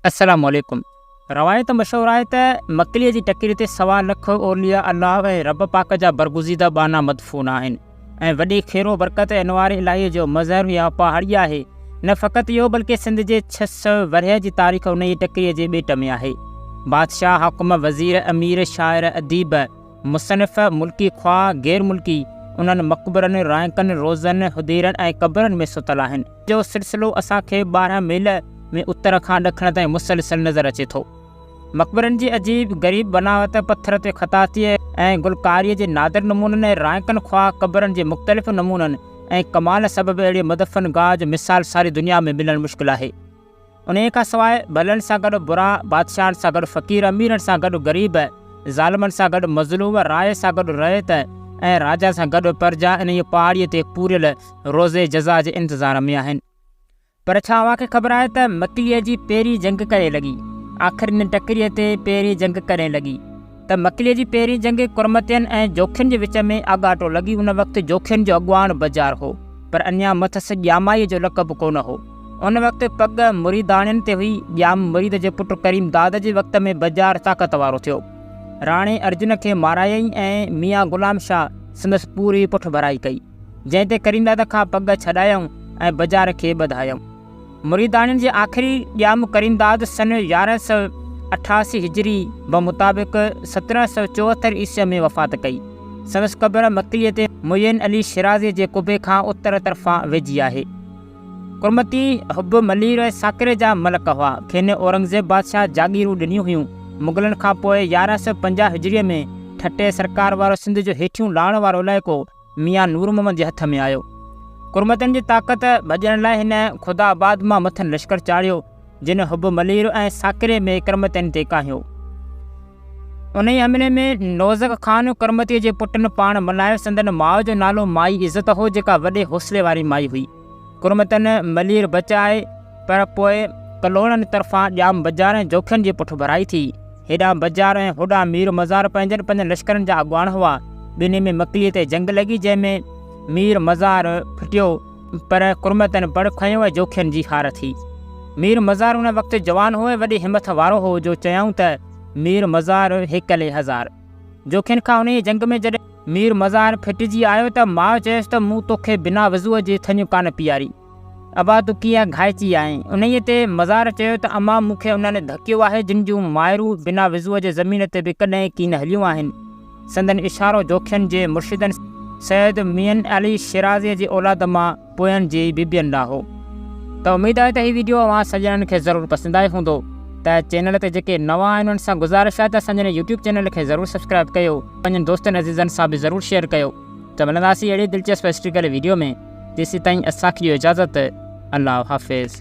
अस्सलामुअलैकुम। रवायत मशहूर आहे त मकलीअ जी टकिरी ते 1.25 लख औलिया अल्लाह ऐं रब पाक जा बरगुज़ीदा बाना मदफून आहिनि ऐं वॾी खैरो बरकत अनवार इलाही जो मज़हर या पहाड़ी आहे। न फ़क़ति इहो बल्कि सिंध जे 600 वरह जी तारीख़ उन जी टकिरीअ जे ॿेट में आहे। बादशाह, हाकुम, वज़ीर, अमीर, शाइर, अदीब, मुसनिफ़, मुल्की ख़्वाह, गैर मुल्की उन्हनि मक़बरनि, रायकनि, रोज़नि, हुदीरनि ऐं क़बरनि में सुतल आहिनि जो सिलसिलो असांखे 12 मील में उत्तर खां ॾखण ताईं मुसलसल नज़र अचे थो। मक़बरनि जी अजीब ग़रीब बनावट, पत्थर ते ख़तातीअ ऐं गुलकारीअ जे नादिर नमूननि, रायकनि ख़्वाह क़बरनि जे मुख़्तलिफ़ नमूननि ऐं कमाल सबबि अहिड़े मदफ़न गाह जो मिसाल सारी दुनिया में मिलणु मुश्किल आहे। उन खां सवाइ भलनि सां गॾु बुरा, बादशाहनि सां गॾु फ़क़ीर, अमीरनि सां गॾु ग़रीब, ज़ालिमनि सां गॾु मज़लूम, राय सां गॾु रयत ऐं राजा सां गॾु प्रजा इन पहाड़ीअ ते पूरियल रोज़े जज़ा जे इंतज़ार में आहिनि। पर छा अव्हांखे ख़बर आहे त मकलीअ जी पहिरीं जंग कॾहिं लॻी? आख़िर इन टकिरीअ ते पहिरीं जंग कॾहिं लॻी? त मकलीअ जी पहिरीं जंग कुरमतियुनि ऐं जोखियुनि जे विच में आगाटो लॻी। उन वक़्तु जोखियुनि जो अॻुवाण बजार हो, पर अञा मथस ॼामाईअ जो लक़ब कोन हो। उन वक़्तु पग मुरीदाणियुनि ते हुई। ॼाम मुरीद जे पुटु करीम दाद जे वक़्त में बजार ताक़त वारो थियो। राणे अर्जुन खे मारायईं ऐं मियाँ गुलाम शाह संदसि पूरी पुठ भराई कई, जंहिं ते करीम दाद खां पग छॾायऊं ऐं बजार खे ॿधायऊं। मुरीदाणियुनि जे आख़िरी ॼाम करीमदाद सन 1188 हिजरी बमुताबिक़ 1774 ईस्वी में वफ़ात कई। संदसि क़बर मकलीअ ते मुयन अली शिराज़ी जे कुबे खां उत्तर तरफ़ां वेझी आहे। कुरमती हुब मलीर ऐं साकिरे जा मलक हुआ। खेनि औरंगज़ेब बादशाह जागीरूं ॾिनियूं हुयूं। मुग़लनि खां पोइ 1150 हिजरीअ में ठटे सरकार वारो सिंध जो हेठियूं लाहण वारो इलाइक़ो मियाँ नूर मोहम्मद जे हथ में आयो। कुरमतनि जी ताक़त भॼण लाइ हिन ख़ुदाबाद मां मथनि लश्कर चाढ़ियो, जिन हुब मलीर ऐं साकिरे में कुरमतनि ते काहियो। उन ई अमिने में नौज़क ख़ान कुरमतीअ जे पुटनि पाण मल्हायो। संदन माउ जो नालो माई इज़त हो, जेका वॾे हौसले वारी माई हुई। कुरमतनि मलीर बचाए, पर पोइ कलोड़नि तरफ़ां ॼाम बजार ऐं जोखियुनि जी पुठ भराई थी। हेॾां बजार ऐं होॾां मीर मज़ार पंहिंजनि लश्करनि जा अॻुवान हुआ। ॿिन्ही में मकलीअ ते जंग लॻी, जंहिंमें मीर मज़ार फिटियो, पर कुरमतनि बड़ खयो ऐं जोखियुनि जी हार थी। मीर मज़ार उन वक़्तु जवान हो ऐं वॾी हिमत वारो हो, जो चयऊं त मीर मज़ार हिकले हज़ार। जोखियुनि खां उन जंग में जॾहिं मीर मज़ार फिटिजी आयो त माउ चयसि त मूं तोखे बिना वज़ूअ जे थञ कान पीआरी, अबा तूं कीअं घाइजी आहीं? उन ते मज़ार चयो त अमा मूंखे उन्हनि धकियो आहे, जिन जूं माइरूं बिना वज़ूअ जे ज़मीन ते बि कॾहिं कीन हलियूं आहिनि। संदन इशारो जोखियुनि जे मुर्शिदनि सैयद मियन अली शिराज़ीअ जी औलाद मां पोयनि जी बीबियुनि ॾांहुं हो। त उमेदु आहे त हीउ वीडियो अव्हां सॼणनि खे ज़रूरु पसंदि आयो हूंदो। त चैनल ते जेके नवां आहिनि उन्हनि सां गुज़ारिश आहे त असांजे यूट्यूब चैनल खे ज़रूरु सब्सक्राइब कयो, पंहिंजनि दोस्तनि अज़ीज़नि सां बि ज़रूरु शेयर कयो। त मिलंदासीं अहिड़ी दिलचस्प हिस्ट्रिकल वीडियो में। जेसीं ताईं असांखे इहो इजाज़त। अल्लाह हाफ़िज़।